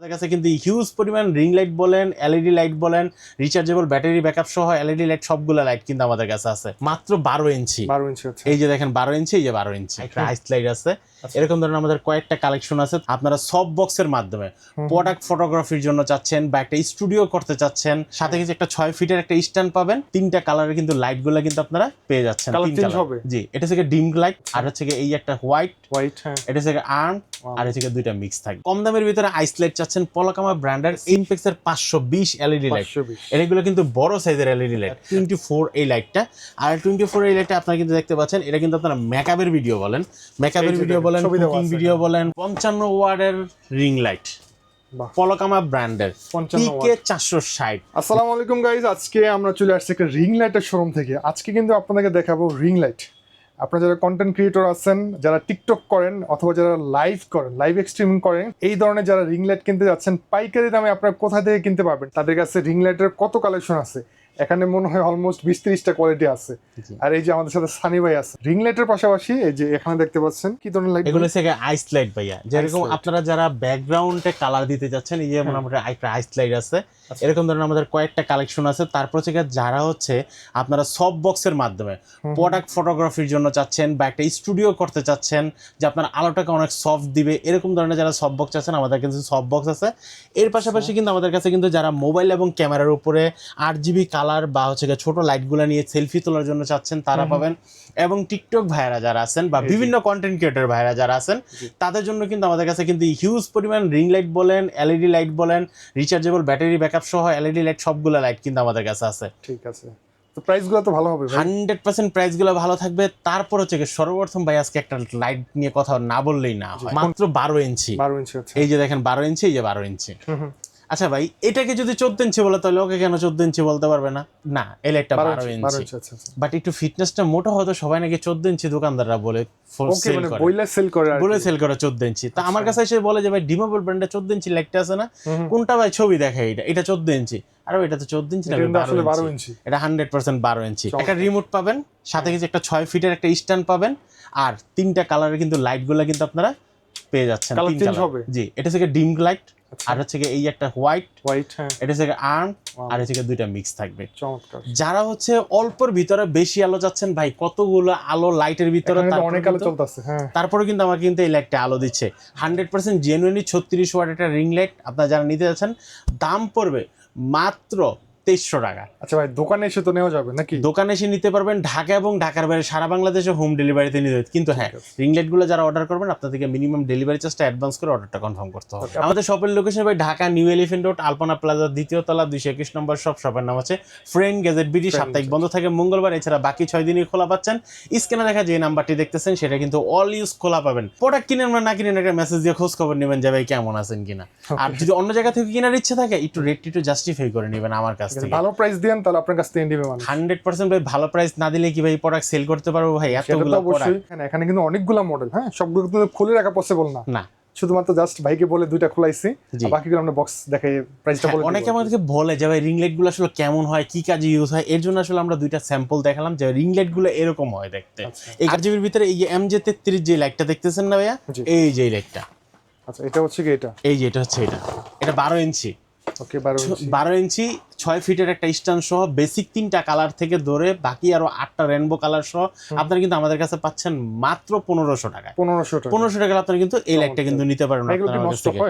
আমাদের কাছে কিন্তু হিউজ পরিমাণ রিং লাইট বলেন, এলইডি লাইট বলেন, রিচার্জেবল ব্যাটারি ব্যাকআপ সহ এলইডি লাইট সবগুলো লাইট কিন্তু আমাদের কাছে আছে মাত্র 12 ইঞ্চি। 12 ইঞ্চি আছে। এই যে দেখেন 12 ইঞ্চি, এই যে 12 ইঞ্চি একটা আইস লাইট আছে। এরকম ধরনের আমাদের কয়েকটা কালেকশন আছে। আপনারা সফট বক্সের মাধ্যমে প্রোডাক্ট ফটোগ্রাফির জন্য চাচ্ছেন বা একটা স্টুডিও করতে চাচ্ছেন, সাথে কিছু একটা 6 ফিটের একটা স্ট্যান্ড পাবেন। তিনটা কালারের কিন্তু লাইট গুলা কিন্তু আপনারা পেয়ে যাচ্ছেন। কালার তিন চেঞ্জ কালার হবে। জি, এটা থেকে ডিম লাইট, আর হচ্ছে এই একটা হোয়াইট, হ্যাঁ। এটা থেকে আর্ম, আর হচ্ছে দুইটা মিক্স থাকবে। কম দামের ভিতরে আইস লাইট চাচ্ছেন পলাকামা ব্র্যান্ডের ইমপেক্সের 520 এলইডি লাইট। এগুলো কিন্তু বড় সাইজের এলইডি লাইট। 24 এই লাইটটা, আর 24 এই লাইটটা আপনারা কিন্তু দেখতে পাচ্ছেন। এটা কিন্তু আপনারা মেকআপের ভিডিও বলেন, মেকআপের ভিডিও বলেন, কুকিং ভিডিও বলেন। 55 ওয়াটের রিং লাইট, পলাকামা ব্র্যান্ডের, পিকে 460। আসসালামু আলাইকুম গাইজ, আজকে আমরা চলে আসছি একটা রিং লাইটের শোরুম থেকে। আজকে কিন্তু আপনাদেরকে দেখাবো রিং লাইট। আপনারা যারা কন্টেন্ট ক্রিয়েটর আছেন, যারা টিকটক করেন অথবা যারা লাইভ করেন, লাইভ স্ট্রিমিং করেন, এই ধরনের যারা রিং লাইট কিনতে যাচ্ছেন পাইকারি দামে আপনারা কোথা থেকে কিনতে পারবেন, তাদের কাছে রিং লাইটের কত কালেকশন আছে। এখানে মনে হয় অলমোস্ট 20-30টা কোয়ালিটি আছে। আর এই যে আমাদের সাথে সানি ভাই আছে। রিং লাইটের পাশাপাশি এই যে এখানে দেখতে পাচ্ছেন কি ধরনের লাইট, এগুলো থেকে আইস লাইট ভাইয়া। যেরকম আপনারা যারা ব্যাকগ্রাউন্ডে কালার দিতে যাচ্ছেন, এই যে আমাদের একটা আইস লাইট আছে। এরকম ধরনের আমাদের কয়েকটা কালেকশন আছে। তারপর থেকে যারা হচ্ছে আপনারা সফট বক্সের মাধ্যমে প্রোডাক্ট ফটোগ্রাফির জন্য চাচ্ছেন বা একটা স্টুডিও করতে চাচ্ছেন, যে আপনার আলোটাকে অনেক সফট দিবে, এরকম ধরনের যারা সফট বক্স চাচ্ছেন, আমাদের কিন্তু সফট বক্স আছে। এর পাশাপাশি কিন্তু আমাদের কাছে কিন্তু যারা মোবাইল এবং ক্যামেরার উপরে 8GB কালার বা হচ্ছে ছোট লাইটগুলো নিয়ে সেলফি তোলার জন্য চাচ্ছেন, তারা পাবেন। এবং টিকটক ভাইরা যারা আছেন বা বিভিন্ন কন্টেন্ট ক্রিয়েটর ভাইরা যারা আছেন, তাদের জন্য কিন্তু আমাদের কাছে কিন্তু হিউজ পরিমাণ রিং লাইট বলেন, এলইডি লাইট বলেন, রিচার্জেবল ব্যাটারি ব্যাকআপ সহ এলইডি লাইট সবগুলো লাইট কিন্তু আমাদের কাছে আছে। ঠিক আছে, তো প্রাইসগুলো তো ভালো হবে, 100% প্রাইসগুলো ভালো থাকবে। তারপর হচ্ছে সর্বপ্রথম ভাই আজকে একটা লাইট নিয়ে কথা না বললেই না হয়। মাত্র 12 ইঞ্চি। 12 ইঞ্চি আছে। এই যে দেখেন 12 ইঞ্চি, এই যে 12 ইঞ্চি। আচ্ছা ভাই, এটাকে যদি 14 ইঞ্চি বলে তাহলে ওকে কেন 14 ইঞ্চি বলতে পারবে না? না, এই লাইটটা 12 ইঞ্চি। বাট একটু ফিটনেসটা মোটা হতো, সবাই নাকি 14 ইঞ্চি দোকানদাররা বলে সেল করে 14 ইঞ্চি। তা আমার কাছে এসে বলে যে ভাই ডিমাবল ব্র্যান্ডে 14 ইঞ্চি লাইটটা আছে না, কোনটা ভাই ছবি দেখায়, এটা 14 ইঞ্চি। আর এটা তো 14 ইঞ্চি না, 12 ইঞ্চি। এটা 100% 12 ইঞ্চি। একটা রিমোট পাবেন, সাথে কিছু একটা 6 ফিটের একটা স্ট্যান্ড পাবেন, আর তিনটা কালারের কিন্তু লাইটগুলো কিন্তু আপনারা পেয়ে যাচ্ছেন। তিন কালার। জি, এটা থেকে ডিম লাইট, আর হচ্ছে এই একটা হোয়াইট, হ্যাঁ, এটা থেকে আর্ম, আর হচ্ছে দুইটা মিক্স থাকবে। চমৎকার। যারা হচ্ছে অল্পর ভিতরে বেশি আলো যাচ্ছেন, ভাই কতগুলো আলো লাইটের ভিতরে, অনেক আলো চলতেছে। হ্যাঁ, তারপরে কিন্তু আমাকে কিন্তু এই লাইটটা আলো দিচ্ছে 100% জেনুইনলি। 36 ওয়াট একটা রিং লাইট আপনারা যারা নিতে যাচ্ছেন, দাম পড়বে মাত্র 2300 টাকা। আচ্ছা ভাই, দোকানে এসে তো নেওয়া যাবে নাকি? দোকানে এসে নিতে পারবেন, ঢাকা এবং ঢাকার বাইরে সারা বাংলাদেশে হোম ডেলিভারিতে নিতে। কিন্তু হ্যাঁ, রিং লাইটগুলো যারা অর্ডার করবেন, আপনার থেকে মিনিমাম ডেলিভারি চার্জটা অ্যাডভান্স করে অর্ডারটা কনফার্ম করতে হবে। আমাদের শপের লোকেশন ভাই ঢাকা নিউ এলিফ্যান্ট রোড, আলপনা প্লাজা, 2য় তলা, 221 নম্বর শপ। শপের নাম হচ্ছে ফ্রেন্ড গ্যাজেট বিডি। সাপ্তাহিক বন্ধ থাকে মঙ্গলবার, এছাড়া বাকি 6 দিনই খোলা পাচ্ছেন। স্ক্রিনে দেখা যে নাম্বারটি দেখতেছেন, সেটা কিন্তু অল ইউজ খোলা পাবেন। প্রোডাক্ট কিনেন না কিনেন, একটা মেসেজ দিয়ে খোঁজ খবর নেবেন যে ভাই কেমন আছেন কিনা। আর যদি অন্য জায়গা থেকে কেনার ইচ্ছা থাকে, একটু রেটটি একটু জাস্টিফাই করে নেবেন আমার কাছ থেকে। ভালো প্রাইস দেন, তাহলে আপনার কাছ থেকে নিবে মানুষ। 100% ভাই, ভালো প্রাইস না দিলে কি ভাই প্রোডাক্ট সেল করতে পারবো ভাই? এতগুলো প্রোডাক্ট এখানে কিন্তু অনেকগুলো মডেল। হ্যাঁ, সবগুলো কিন্তু খুলে রাখা পসিবল না। না, শুধুমাত্র জাস্ট ভাইকে বলে দুইটা খোলাইছি, বাকিগুলো আমরা বক্স দেখাই প্রাইসটা বলে। অনেকে আমাদেরকে বলে যে ভাই রিং লাইট গুলো আসলে কেমন হয়, কি কাজে ইউজ হয়। এর জন্য আসলে আমরা দুইটা স্যাম্পল দেখালাম যে রিং লাইট গুলো এরকম হয় দেখতে। এই 8GB ভিতরে এই যে MJ33 যে লাইটটা দেখতেছেন না ভাইয়া, এই যে লাইটটা। আচ্ছা, এটা হচ্ছে কি? এই যে এটা হচ্ছে এটা 12 ইঞ্চি। ওকে, 12 ইঞ্চি 6 ফিটের একটা স্ট্যান্ড সহ, বেসিক 3টা কালার থেকে ধরে বাকি আরো 8টা রেনবো কালার সহ আপনারা কিন্তু আমাদের কাছে পাচ্ছেন মাত্র 1500 টাকা। 1500 টাকা আপনারা কিন্তু এই লাইটটা কিন্তু নিতে পারেন আপনারা আমাদের কাছ থেকে।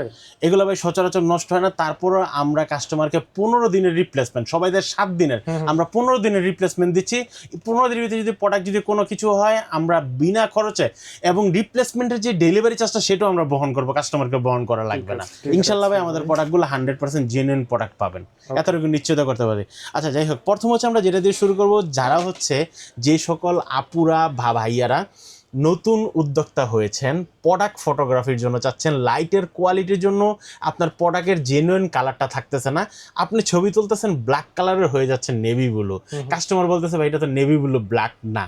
এগুলো ভাই সচরাচর নষ্ট হয় না। তারপরও আমরা কাস্টমারকে 15 দিনের রিপ্লেসমেন্ট, সবাইদের 7 দিনের, আমরা 15 দিনের রিপ্লেসমেন্ট দিচ্ছি। 15 দিনের ভিতরে যদি প্রোডাক্ট যদি কোনো কিছু হয়, আমরা বিনা খরচে এবং রিপ্লেসমেন্টের যে ডেলিভারি চার্জটা সেটাও আমরা বহন করবো, কাস্টমারকে বহন করা লাগবে না। ইনশাআল্লাহ ভাই আমাদের প্রোডাক্টগুলো 100% জেনুইন প্রোডাক্ট পাবেন, এতটুকু নিশ্চিত করতে পারি। আচ্ছা, যাই হোক, প্রথম হচ্ছে আমরা যেটা দিয়ে শুরু করব, যারা হচ্ছে যে সকল আপুরা ভাইয়ারা নতুন উদ্যোক্তা হয়েছেন, প্রোডাক্ট ফটোগ্রাফির জন্য চাচ্ছেন, লাইটের কোয়ালিটির জন্য আপনার প্রোডাক্টের জেনুইন কালারটা থাকতেছে না, আপনি ছবি তুলতেছেন ব্ল্যাক কালারের হয়ে যাচ্ছে নেভি ব্লু, কাস্টমার বলতেছে ভাই এটা তো নেভি ব্লু ব্ল্যাক না,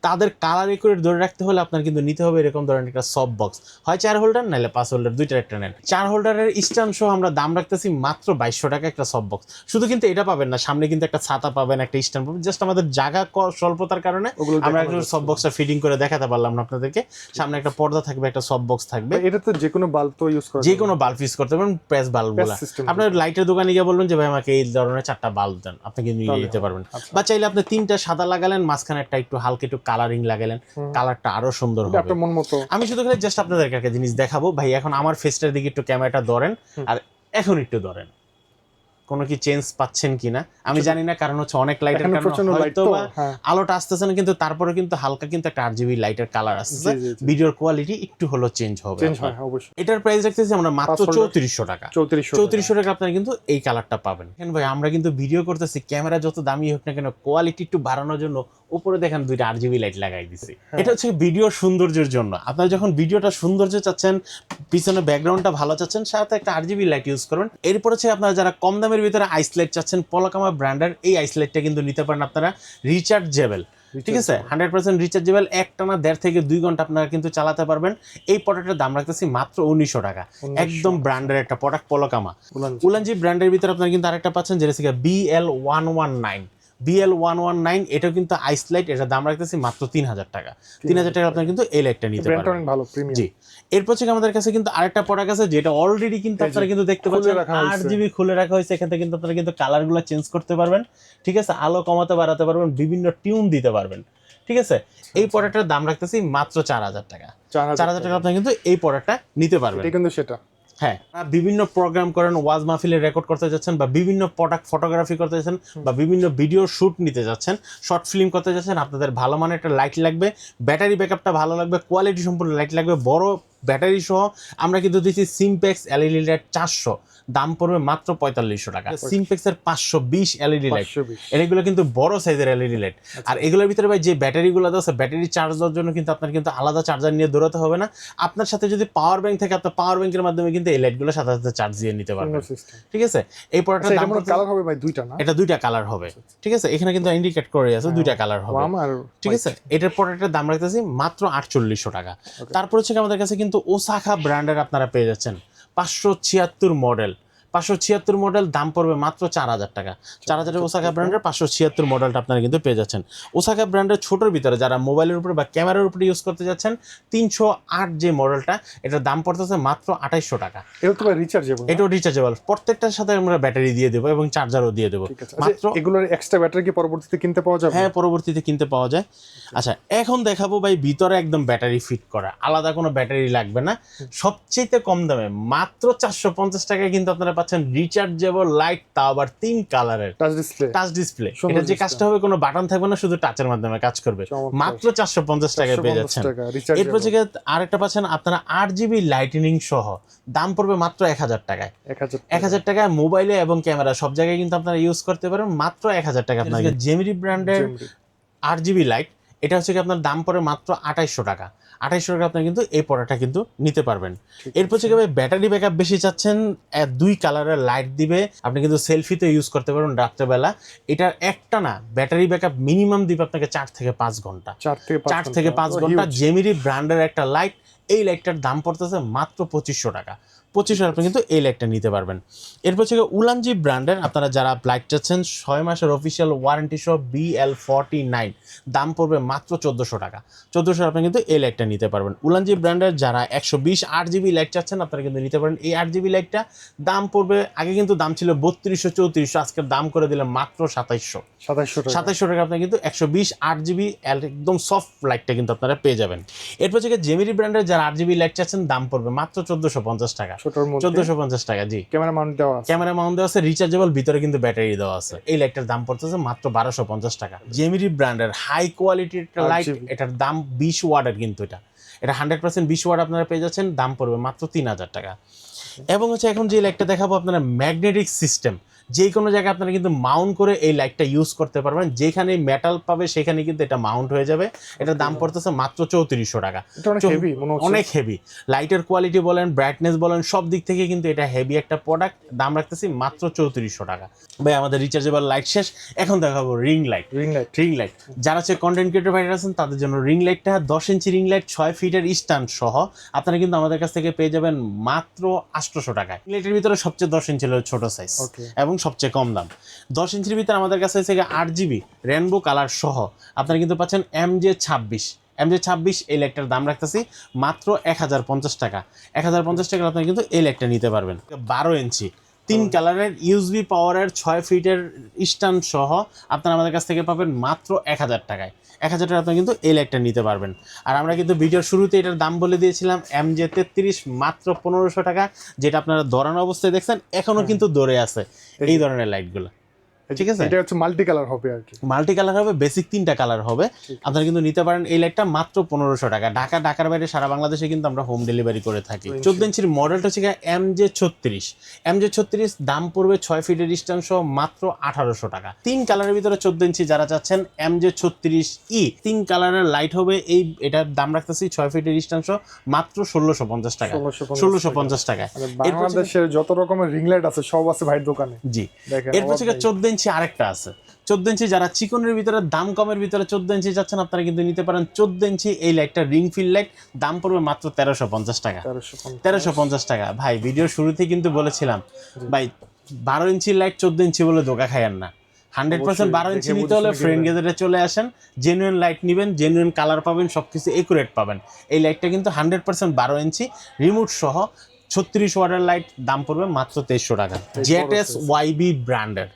তাদের কালার একুরেট ধরে রাখতে হলে আপনার কিন্তু নিতে হবে এরকম ধরনের একটা সফট বক্স, হয় 4 হোল্ডার নাহলে 5 হোল্ডার, দুইটার একটা নেন। 4 হোল্ডারের স্ট্যান্ড সহ আমরা দাম রাখতেছি মাত্র 2200 টাকা একটা সফট বক্স। শুধু কিন্তু এটা পাবেন না, সামনে কিন্তু একটা ছাতা পাবেন, একটা স্ট্যান্ড পাবেন। জাস্ট আমাদের জায়গা স্বল্পতার কারণে আমরা একটা সফট বক্সটা ফিটিং করে দেখাতে পারলাম না আপনাদেরকে। সামনে একটা পর্দা থাকবে, একটা সফট বক্স থাকবে। এটা তো যে কোনো বাল্ব তো ইউজ করা, যে কোনো বাল্ব ইউজ করতে পারবেন, প্রেস বাল্বগুলো। আপনার লাইটের দোকানে গিয়ে বলবেন যে ভাই আমাকে এই ধরনের 4টা বাল্ব দেন, আপনি কিন্তু নিয়ে যেতে পারবেন। বা চাইলে আপনি 3টা সাদা লাগালেন, মাঝখানে একটা একটু হালকা একটু কালারিং লাগালেন, কালারটা আরো সুন্দর হবে আপনার মন মতো। আমি শুধু খালি জাস্ট আপনাদেরকে একটা জিনিস দেখাবো। ভাই এখন আমার ফেসটার দিকে একটু ক্যামেরাটা ধরেন, আর এখন একটু ধরেন, কোনো কি চেঞ্জ পাচ্ছেন কিনা আমি জানি না, কারণ হচ্ছে অনেক লাইটের কারণে হয়তো বা আলোটা আসতেছে না, কিন্তু তারপরে কিন্তু হালকা কিন্তু একটা আরজিবি লাইটের কালার আসছে, ভিডিওর কোয়ালিটি একটু হলো চেঞ্জ হবে। এটার প্রাইস রাখতেছি আমরা মাত্র 3400 টাকা। 3400 টাকা আপনারা কিন্তু এই কালারটা পাবেন। কেন ভাই আমরা কিন্তু ভিডিও করতেছি, ক্যামেরা যত দামি হোক না কেন কোয়ালিটি একটু বাড়ানোর জন্য উপরে দেখেন 2টা আরজিবি লাইট লাগাই দিছি। এটা হচ্ছে ভিডিওর সৌন্দর্যের জন্য। আপনারা যখন ভিডিওটা সৌন্দর্য চাচ্ছেন, পিছনে ব্যাকগ্রাউন্ডটা ভালো চাচ্ছেন, সাথে একটা আরজিবি লাইট ইউজ করুন। এরপর হচ্ছে আপনারা যারা কম দামের ভিতরে আইস লাইট চাচ্ছেন, পলাকামা ব্র্যান্ডের এই আইস লাইটটা কিন্তু নিতে পারেন আপনারা রিচার্জেবল, ঠিক আছে, 100% রিচার্জেবল। একটানা 1.5 থেকে 2 ঘন্টা আপনারা কিন্তু চালাতে পারবেন। এই প্রোডাক্টের দাম রাখতেছি মাত্র 1900 টাকা। একদম ব্র্যান্ডের একটা প্রোডাক্ট, পলাকামা উলানজি ব্র্যান্ডের ভিতরে আপনারা কিন্তু আরেকটা পাচ্ছেন যেটা হচ্ছে BL119। BL119 এটাও কিন্তু আইস লাইট, এটার দাম রাখতেছি মাত্র 3000 টাকা। 3000 টাকা আপনারা কিন্তু এই লাইটটা নিতে পারবেন। ভালো প্রিমিয়াম। জি, এরপর থেকে আমাদের কাছে কিন্তু আরেকটা প্রোডাক্ট আছে যেটা অলরেডি কিন্তু আপনারা কিন্তু দেখতে পাচ্ছেন 8GB খুলে রাখা হয়েছে। এখান থেকে কিন্তু আপনারা কিন্তু কালারগুলো চেঞ্জ করতে পারবেন, ঠিক আছে, আলো কমাতে বাড়াতে পারবেন, বিভিন্ন টিউন দিতে পারবেন, ঠিক আছে। এই প্রোডাক্টের দাম রাখতেছি মাত্র 4000 টাকা। 4000 টাকা আপনারা কিন্তু এই প্রোডাক্টটা নিতে পারবেন। এটা কিন্তু সেটা, হ্যাঁ, বিভিন্ন প্রোগ্রাম করেন, ওয়াজ মাহফিলে রেকর্ড করতে যাচ্ছেন, বা বিভিন্ন প্রোডাক্ট ফটোগ্রাফি করতে যাচ্ছেন, বা বিভিন্ন ভিডিও শুট নিতে যাচ্ছেন, শর্ট ফিল্ম করতে যাচ্ছেন, আপনাদের ভালো মানের একটা লাইট লাগবে, ব্যাটারি ব্যাকআপটা ভালো লাগবে, কোয়ালিটি সম্পূর্ণ লাইট লাগবে, বড় ব্যাটারি সহ আমরা কিন্তু দিচ্ছি সিমপ্যাক্স এলইডি লাইট 400, দাম পড়বে মাত্র 4500 টাকা। সিমপ্যাক্সের 520 এলইডি লাইট, এগুলো কিন্তু বড় সাইজের এলইডি লাইট। আর এগুলোর ভিতরে ভাই যে ব্যাটারিগুলো আছে, ব্যাটারি চার্জ দেওয়ার জন্য কিন্তু আপনার কিন্তু আলাদা চার্জার নিয়ে দৌড়াতে হবে না। আপনার সাথে যদি পাওয়ার ব্যাংক থাকে, আপনার পাওয়ার ব্যাংকের মাধ্যমে কিন্তু এই লাইটগুলো সাথে সাথে চার্জ দিয়ে নিতে পারবেন, ঠিক আছে। এই প্রোডাক্টের দাম কালার হবে ভাই 2টা না, এটা 2টা কালার হবে, ঠিক আছে। এখানে কিন্তু ইন্ডিকেট করে আছে 2টা কালার হবে, ঠিক আছে। এটার প্রোডাক্টের দাম রাখতেছি মাত্র 4800 টাকা। তারপর হচ্ছে আমাদের কাছে কিন্তু ওসাকা ব্র্যান্ডের আপনারা পেয়ে যাচ্ছেন 576 মডেল। 576 মডেল দাম পড়বে মাত্র 4000 টাকা। 4000 ওসাকা ব্র্যান্ডের 576 মডেলটা আপনারা কিন্তু পেয়ে যাচ্ছেন। ওসাকা ব্র্যান্ডের ছোটোর ভিতরে যারা মোবাইলের উপরে বা ক্যামেরার উপরে ইউজ করতে যাচ্ছেন, 308 যে মডেলটা, এটার দাম পড়তেছে মাত্র 2800 টাকা। এটাও রিচার্জেবল, প্রত্যেকটার সাথে আমরা ব্যাটারি দিয়ে দেবো এবং চার্জারও দিয়ে দেবো। মাত্র এগুলোর এক্সট্রা ব্যাটারি কি পরবর্তীতে কিনতে পাওয়া যাবে? হ্যাঁ, পরবর্তীতে কিনতে পাওয়া যায়। আচ্ছা, এখন দেখাবো ভাই ভিতরে একদম ব্যাটারি ফিট করা, আলাদা কোনো ব্যাটারি লাগবে না, সবচেয়ে কম দামে মাত্র 450 টাকায় কিন্তু আপনারা পাচ্ছেন রিচার্জেবল লাইট, তাও আবার 3 কালারের টাচ ডিসপ্লে। এটা যে কাজটা হবে, কোনো বাটন থাকবে না, শুধু টাচের মাধ্যমে কাজ করবে, মাত্র 450 টাকায় পেয়ে যাচ্ছেন। এরপর থেকে আরেকটা পাচ্ছেন আপনারা 8GB লাইটনিং সহ, দাম পড়বে মাত্র 1000 টাকায়। 1000 টাকায় মোবাইলে এবং ক্যামেরা সব জায়গায় কিন্তু আপনারা ইউজ করতে পারেন, মাত্র 1000 টাকা। আপনাকে জেমিনি ব্র্যান্ডের 8GB লাইট, এটা হচ্ছে কি আপনার দাম পড়ে মাত্র 2800 টাকা। 2800 টাকা আপনি কিন্তু এই প্রোডাক্টটা কিন্তু নিতে পারবেন। এরপর থেকে ব্যাটারি ব্যাকআপ বেশি চাচ্ছেন, 2 কালারের লাইট দিবে, আপনি কিন্তু সেলফিতে ইউজ করতে পারবেন রাত্রেবেলা। এটার একটা না ব্যাটারি ব্যাকআপ মিনিমাম দিবে আপনাকে 4 থেকে 5 ঘন্টা। 4 থেকে 5 ঘন্টা জেমিনি ব্র্যান্ডের একটা লাইট। এই লাইটটার দাম পড়তেছে মাত্র 2500 টাকা। 2500 আপনি কিন্তু এই লাইটটা নিতে পারবেন। এরপর থেকে উলানজি ব্র্যান্ডের আপনারা যারা লাইট চাচ্ছেন 6 মাসের অফিসিয়াল ওয়ারেন্টি সহ BL49, দাম পড়বে মাত্র 1400 টাকা। 1400 আপনি কিন্তু এই লাইটটা নিতে পারবেন। উলানজি ব্র্যান্ডের যারা 120 8GB লাইট চাচ্ছেন, আপনারা কিন্তু নিতে পারেন এই 8GB লাইটটা। দাম পড়বে, আগে কিন্তু দাম ছিল 3200 3400, আজকের দাম করে দিলাম মাত্র 2700 টাকা। আপনি কিন্তু 120 8GB একদম সফট লাইটটা কিন্তু আপনারা পেয়ে যাবেন। এরপর থেকে জেমিনি ব্র্যান্ডের যারা 8GB লাইট চাচ্ছেন, দাম পড়বে মাত্র 1450 টাকা। 1450 টাকা, জি। ক্যামেরা মাউন্ট দেওয়া আছে, রিচার্জেবল, ভিতরে কিন্তু ব্যাটারি দেওয়া আছে। এই লাইটটার দাম পড়তেছে মাত্র 1250 টাকা। জেমিনি ব্র্যান্ডের হাই কোয়ালিটির একটা লাইট, এটার দাম 20 ওয়াটের, কিন্তু এটা 100% 20 ওয়াট আপনারা পেয়ে যাচ্ছেন, দাম পড়বে মাত্র 3000 টাকা। এবং হচ্ছে এখন যে লাইটটা দেখাবো আপনারা ম্যাগনেটিক সিস্টেম, যে কোনো জায়গায় আপনারা কিন্তু মাউন্ট করে এই লাইটটা ইউজ করতে পারবেন, যেখানে মেটাল পাবে সেখানে কিন্তু এটা মাউন্ট হয়ে যাবে। এটার দাম পড়তেছে মাত্র 3400 টাকা। অনেক হেভি, লাইটের কোয়ালিটি বলেন, ব্রাইটনেস বলেন, সব দিক থেকে কিন্তু এটা হেভি একটা প্রোডাক্ট। দাম রাখতেছি মাত্র 3400 টাকা। ভাই আমাদের রিচার্জেবল লাইট শেষ, এখন দেখাবো রিং লাইট। যারা হচ্ছে কন্টেন্ট ক্রিয়েটর ভাইরা আছেন তাদের জন্য রিং লাইটটা 10 ইঞ্চি রিং লাইট 6 ফিটের স্ট্যান্ড সহ আপনারা কিন্তু আমাদের কাছ থেকে পেয়ে যাবেন মাত্র 800 টাকায়। রিং লাইটের ভিতরে সবচেয়ে 10 ইঞ্চি হলো ছোট সাইজ এবং সবচেয়ে কম দাম। 10 ইঞ্চির ভিতরে আমাদের কাছে হচ্ছে 8GB রেনবো কালার সহ আপনারা কিন্তু পাচ্ছেন MJ26 এই লাইটটার দাম রাখতেছি মাত্র 1050 টাকা। 1050 টাকা আপনারা কিন্তু এই লাইটটা নিতে পারবেন। 12 ইঞ্চি 3 কালারের ইউএসবি পাওয়ারের 6 ফিটের স্ট্যান্ড সহ আপনারা আমাদের কাছ থেকে পাবেন মাত্র 1000 টাকায়। 1000 টাকা আপনারা কিন্তু এই লাইটটা নিতে পারবেন। আর আমরা কিন্তু ভিডিওর শুরুতে এটার দাম বলে দিয়েছিলাম MJ33 মাত্র 1500 টাকা, যেটা আপনারা দৌড়ানো অবস্থায় দেখছেন এখনো কিন্তু দৌড়ে আছে এই ধরনের লাইটগুলো। ঠিক আছে, এটা হচ্ছে মাল্টি কালার হবে আর কি, মাল্টি কালার হবে, বেসিক 3টা কালার হবে। আপনারা কিন্তু নিতে পারেন এই লাইটটা মাত্র 1500 টাকা। ঢাকার বাইরে সারা বাংলাদেশে কিন্তু আমরা হোম ডেলিভারি করে থাকি। 14 ইঞ্চির মডেলটা হচ্ছে MJ36 দাম পড়বে 6 ফিটের স্ট্যান্ড সহ মাত্র 1800 টাকা। 3 কালারের ভিতরে 14 ইঞ্চি যারা চাচ্ছেন MJ36E 3 কালারের লাইট হবে, এটার দাম রাখতেছি 6 ফিটের স্ট্যান্ড সহ মাত্র 1650 টাকা। 1650 টাকা। বাংলাদেশের যত রকমের রিং লাইট আছে সব আছে ভাইয়ের দোকানে। জি, এরপর থেকে 14 ইঞ্চি আরেকটা আছে। 14 ইঞ্চি যারা চিকনের ভিতরে দাম কমের ভিতরে 14 ইঞ্চি যাচ্ছেন আপনারা কিন্তু নিতে পারেন 14 ইঞ্চি এই লাইটটা রিং ফিল লাইট। দাম পড়বে মাত্র 1350 টাকা। 1350 টাকা। ভাই ভিডিওর শুরুতে কিন্তু বলেছিলাম ভাই 12 ইঞ্চি লাইট 14 ইঞ্চি বলে ধোকা খায়েন না। 100% 12 ইঞ্চি নিতে হলে ফ্রেন্ড গেজেটে চলে আসেন, জেনুইন লাইট নেবেন, জেনুইন কালার পাবেন, সবকিছু একুরেট পাবেন। এই লাইটটা কিন্তু 100% 12 ইঞ্চি রিমোট সহ 36 ওয়াটের লাইট। দাম পড়বে মাত্র 2300 টাকা। জেটএস ওয়াইবি ব্র্যান্ডের,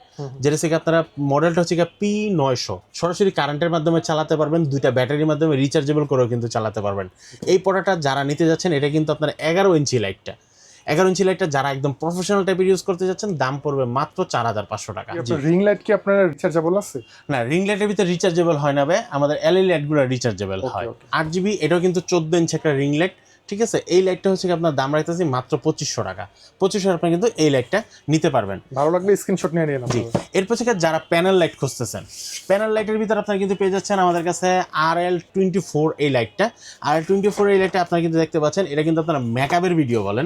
যেটা থেকে আপনারা মডেলটা হচ্ছে P900 সরাসরি কারেন্টের মাধ্যমে চালাতে পারবেন, 2টা ব্যাটারির মাধ্যমে রিচার্জেবল করেও কিন্তু চালাতে পারবেন। এই প্রোডাক্টটা যারা নিতে যাচ্ছেন এটা কিন্তু আপনার 11 ইঞ্চি লাইটটা যারা একদম প্রফেশনাল টাইপের ইউজ করতে যাচ্ছেন দাম পড়বে মাত্র 4500 টাকা। রিং লাইট কি আপনার রিচার্জেবল আছে? না, রিং লাইটের ভিতরে রিচার্জেবল হয় না ভাই, আমাদের এলইডি লাইটগুলো রিচার্জেবল হয়। 8GB, এটাও কিন্তু 14 ইঞ্চি একটা রিং লাইট। ঠিক আছে, এই লাইটটা হচ্ছে আপনার দাম রাখতেছি মাত্র 2500 টাকা। 2500 আপনি কিন্তু এই লাইটটা নিতে পারবেন। ভালো লাগলে স্ক্রিনশট নিয়ে নিন। জি, এরপর থেকে যারা প্যানেল লাইট খুঁজতেছেন, প্যানেল লাইটের ভিতরে আপনারা কিন্তু পেয়ে যাচ্ছেন আমাদের কাছে RL24 এই লাইটটা। RL24 এই লাইটটা আপনারা কিন্তু দেখতে পাচ্ছেন, এটা কিন্তু আপনারা মেকআপের ভিডিও বলেন,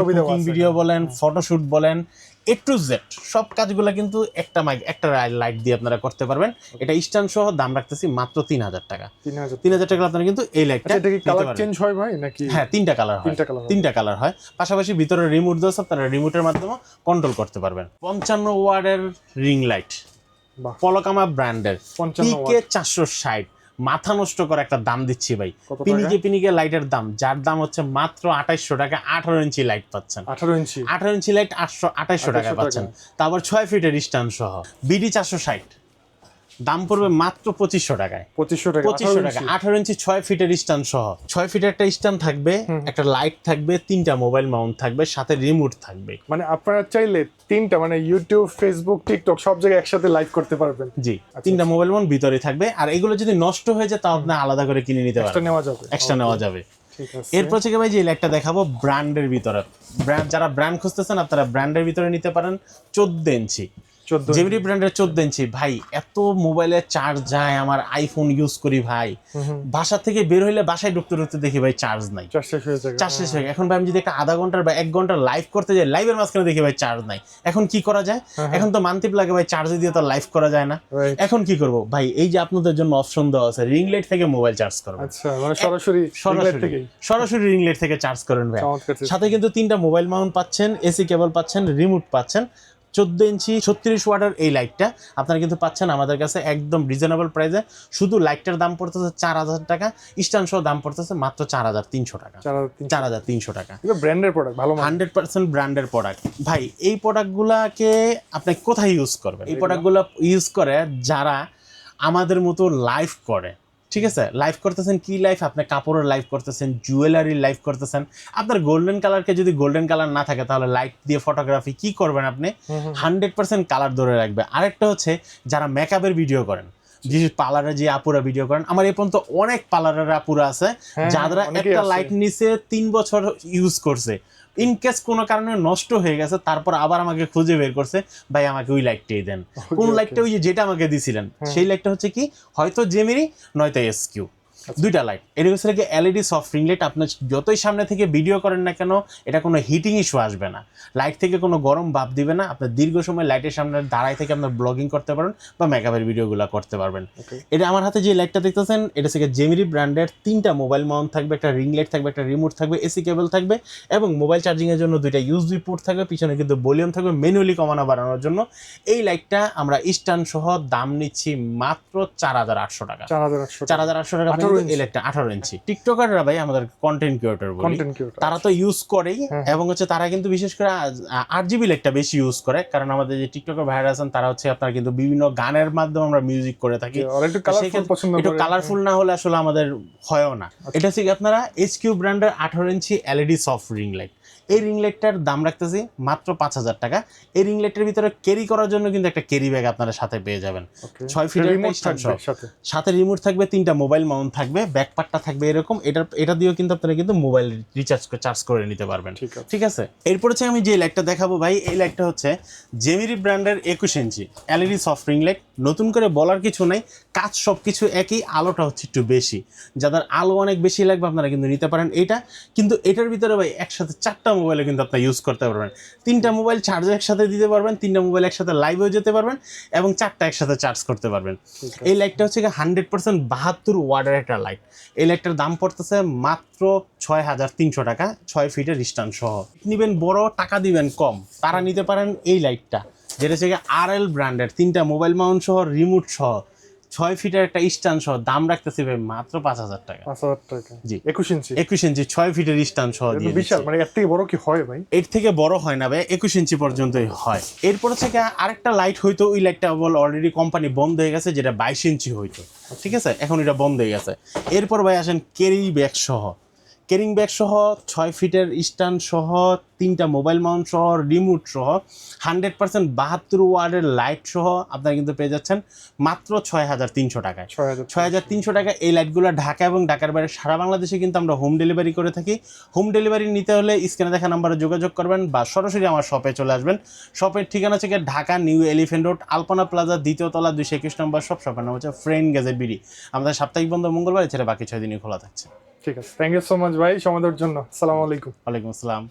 কুকিং ভিডিও বলেন, ফটোশুট বলেন, A to Z সব কাজগুলো কিন্তু একটা লাইট দিয়ে আপনারা করতে পারবেন। এটা স্ট্যান্ড সহ দাম রাখতেছি মাত্র 3000 টাকা। 3000 টাকা আপনারা কিন্তু এই লাইটটা কালার চেঞ্জ হয় ভাই নাকি? হ্যাঁ, 3টা কালার হয়। পাশাপাশি ভিতরে রিমোট দেওয়া, আপনারা রিমোটের মাধ্যমে কন্ট্রোল করতে পারবেন। 55 ওয়াটের রিং লাইট, পলকামা ব্র্যান্ডের PK460, মাথা নষ্ট করে একটা দাম দিচ্ছি ভাই। পিনিকে লাইটের দাম, যার দাম হচ্ছে মাত্র 2800 টাকা। 18 ইঞ্চি লাইট পাচ্ছেন, 18 ইঞ্চি লাইট 2800 টাকা পাচ্ছেন। তারপর 6 ফিটের স্ট্যান্ড সহ BD 460 দাম পড়বে মাত্র 2500 টাকায়। 2500 টাকা। 18 ইঞ্চি 6 ফিটের স্ট্যান্ড সহ, 6 ফিটের একটা স্ট্যান্ড থাকবে, একটা লাইট থাকবে, 3টা মোবাইল মাউন্ট থাকবে, সাথে রিমোট থাকবে। মানে আপনারা চাইলে 3টা মানে ইউটিউব, ফেসবুক, টিকটক সব জায়গায় একসাথে লাইভ করতে পারবেন। জি, 3টা মোবাইল মাউন্ট ভিতরে থাকবে। আর এগুলো যদি নষ্ট হয়ে যায় তাও আপনি আলাদা করে কিনে নিতে পারবেন, এক্সট্রা নেওয়া যাবে। এরপর থেকে ভাই যে লাইটটা দেখাবো ব্র্যান্ডের ভিতরে, যারা ব্র্যান্ড খুঁজতেছেন আপনারা ব্র্যান্ডের ভিতরে নিতে পারেন। 14 ইঞ্চি জেমিনি ব্র্যান্ডের 14 ইঞ্চি। ভাই এত মোবাইলে চার্জ যায়, আমার আইফোন ইউজ করি ভাই, বাসা থেকে বের হইলে বাসায় ঢুকতে দেখি ভাই চার্জ নাই, চার্জ শেষ হয়ে। এখন ভাই আমি যদি একটা আধা ঘন্টার বা 1 ঘন্টার লাইভ করতে যাই, লাইভের মাঝখানে দেখি ভাই চার্জ নাই। এখন কি করা যায়? এখন তো মানতে লাগে ভাই, চার্জ দিয়ে তো লাইভ করা যায় না। এখন কি করব ভাই? এই যে আপনাদের জন্য অপশন দেওয়া আছে, রিং লাইট থেকে মোবাইল চার্জ করবেন। আচ্ছা, মানে সরাসরি রিং লাইট থেকে চার্জ করেন ভাই। সাথে কিন্তু 3টা মোবাইল মাউন্ট পাচ্ছেন, এসি কেবল পাচ্ছেন, রিমোট পাচ্ছেন। 14 ইঞ্চি 36 ওয়াটের এই লাইটটা আপনারা কিন্তু পাচ্ছেন আমাদের কাছে একদম রিজনেবল প্রাইসে। শুধু লাইটটার দাম পড়তেছে 4000 টাকা, স্ট্যান্ড সহ দাম পড়তেছে মাত্র 4300 টাকা। 4300 টাকা। ব্র্যান্ডের প্রোডাক্ট, ভালো 100% ব্র্যান্ডের প্রোডাক্ট। ভাই এই প্রোডাক্টগুলোকে আপনি কোথায় ইউজ করবেন? এই প্রোডাক্টগুলো ইউজ করে যারা আমাদের মতো লাইভ করে। ঠিক আছে, লাইভ করতেছেন কি লাইভ? আপনি কাপড়ের লাইভ করতেছেন, জুয়েলারির লাইভ করতেছেন। আপনার গোল্ডেন কালারকে যদি গোল্ডেন কালার না থাকে তাহলে লাইট দিয়ে ফটোগ্রাফি কি করবেন আপনি? 100% কালার ধরে রাখবে। আরেকটা হচ্ছে যারা মেকআপের ভিডিও করেন, পার্লারে যে আপুরা ভিডিও করেন, আমার এই পর্যন্ত অনেক পার্লারের আপুরা আছে যারা একটা লাইট নিচে 3 বছর ইউজ করছে, ইন কেস কোনো কারণে নষ্ট হয়ে গেছে, তারপর আবার আমাকে খুঁজে বের করছে, ভাই আমাকে ওই লাইটটাই দেন। কোন লাইটটা? ওই যেটা আমাকে দিছিলেন সেই লাইটটা হচ্ছে কি হয়তো জেমিরি নয়তো এসকিউ, দুইটা লাইট। এটা হচ্ছে কি এলইডি সফট রিং লাইট। আপনি যতই সামনে থেকে ভিডিও করেন না কেন, এটা কোনো হিটিং ইস্যু আসবে না, লাইট থেকে কোনো গরম ভাব দিবে না। আপনার দীর্ঘ সময় লাইটের সামনে দাঁড়ায় থেকে আপনার ব্লগিং করতে পারবেন বা মেকআপের ভিডিওগুলো করতে পারবেন। এটা আমার হাতে যে লাইটটা দেখতেছেন, এটা হচ্ছে জেমিরি ব্র্যান্ডের 3টা মোবাইল মাউন্ট থাকবে, একটা রিং লাইট থাকবে, একটা রিমোট থাকবে, এসি কেবল থাকবে এবং মোবাইল চার্জিংয়ের জন্য 2টা ইউএসবি পোর্ট থাকবে। পিছনে কিন্তু ভলিউম থাকবে ম্যানুয়ালি কমানো বাড়ানোর জন্য। এই লাইটটা আমরা স্ট্যান্ড সহ দাম নিচ্ছি মাত্র 4800 টাকা। 4800 টাকা এই লাইটটা 18 ইঞ্চি। টিকটকাররা ভাই আমাদের কন্টেন্ট ক্রিয়েটর বলি, তারা তো ইউজ করেই এবং হচ্ছে তারা কিন্তু বিশেষ করে 8GB লাইটটা বেশি ইউজ করে, কারণ আমাদের যে টিকটকার ভাইরা আছেন তারা হচ্ছে আপনার কিন্তু বিভিন্ন গানের মাধ্যমে আমরা মিউজিক করে থাকি, একটু কালারফুল না হলে আসলে আমাদের হয়ও না। এটা হচ্ছে আপনারা এইচকিউ ব্র্যান্ডের 18 inch LED soft ring light. এই রিং লাইটটার দাম রাখতেছি মাত্র 5000 টাকা। এই রিং লাইটের ভিতরে ক্যারি করার জন্য কিন্তু একটা ক্যারি ব্যাগ আপনারা সাথে পেয়ে যাবেন, 6 ফিটের সাথে রিমোট থাকবে, 3টা মোবাইল মাউন্ট থাকবে, ব্যাকপ্যাকটা থাকবে এরকম। এটা দিয়েও কিন্তু আপনারা কিন্তু মোবাইল চার্জ করে নিতে পারবেন, ঠিক আছে। এরপর হচ্ছে আমি যে লাইটটা দেখাবো ভাই, এই লাইটটা হচ্ছে জেমিরি ব্র্যান্ডের 21 inch LED soft ring light. নতুন করে বলার কিছু নাই, কাজ সব কিছু একই, আলোটা হচ্ছে একটু বেশি। যাদের আলো অনেক বেশি লাগবে আপনারা কিন্তু নিতে পারেন এটা। কিন্তু এটার ভিতরে ভাই একসাথে 4টা মোবাইলে কিন্তু আপনারা ইউজ করতে পারবেন, 3টা মোবাইল চার্জ একসাথে দিতে পারবেন, 3টা মোবাইল একসাথে লাইভেও যেতে পারবেন এবং 4টা একসাথে চার্জ করতে পারবেন। এই লাইটটা হচ্ছে 100% 72 ওয়াটের একটা লাইট। এই লাইটটার দাম পড়তেছে মাত্র 6300 টাকা, 6 ফিটের স্ট্যান্ড সহ। নিবেন বড়, টাকা দিবেন কম, তারা নিতে পারেন এই লাইটটা, যেটা হচ্ছে আরএল ব্র্যান্ডের 3টা মোবাইল মাউন্ট সহ, রিমোট সহ, 6 ফিটের একটা স্ট্যান্ড সহ। দাম রাখতেছি ভাই মাত্র 5000 টাকা। 5000 টাকা জি। 21 ইঞ্চি 6 ফিটের স্ট্যান্ড সহ দিয়ে বিশাল, মানে এর থেকে বড় কি হয় ভাই? এর থেকে বড় হয় না ভাই, 21 ইঞ্চি পর্যন্তই হয়। এরপর থেকে আরেকটা লাইট হইতো, ওই লাইটটা অলরেডি কোম্পানি বন্ধ হয়ে গেছে, যেটা 22 ইঞ্চি হইতো, ঠিক আছে, এখন এটা বন্ধ হয়ে গেছে। এরপর ভাই আসেন ক্যারি ব্যাগ সহ, ক্যারিং ব্যাগ সহ, 6 ফিটের স্ট্যান্ড সহ, 3টা মোবাইল মাউন্ট সহ, রিমোট সহ, 100% 72 ওয়াটের লাইট সহ আপনারা কিন্তু পেয়ে যাচ্ছেন মাত্র 6300 টাকায়। 6300 টাকা এই লাইটগুলো ঢাকা এবং ঢাকার বাইরে সারা বাংলাদেশে কিন্তু আমরা হোম ডেলিভারি করে থাকি। হোম ডেলিভারি নিতে হলে স্ক্রিনে দেখা নাম্বারে যোগাযোগ করবেন বা সরাসরি আমার শপে চলে আসবেন। শপের ঠিকানা হচ্ছে ঢাকা নিউ এলিফ্যান্ট রোড, আলপনা প্লাজা, 2য় তলা, 221 নম্বর শপ। শপের নাম হচ্ছে ফ্রেন্ড গ্যাজেট বিডি। আমাদের সাপ্তাহিক বন্ধ মঙ্গলবার, এছাড়া বাকি 6 দিনই খোলা থাকছে। ঠিক আছে, থ্যাংক ইউ সো মাচ ভাই সময় দেওয়ার জন্য। আসসালামু আলাইকুম। ওয়ালাইকুম আসসালাম।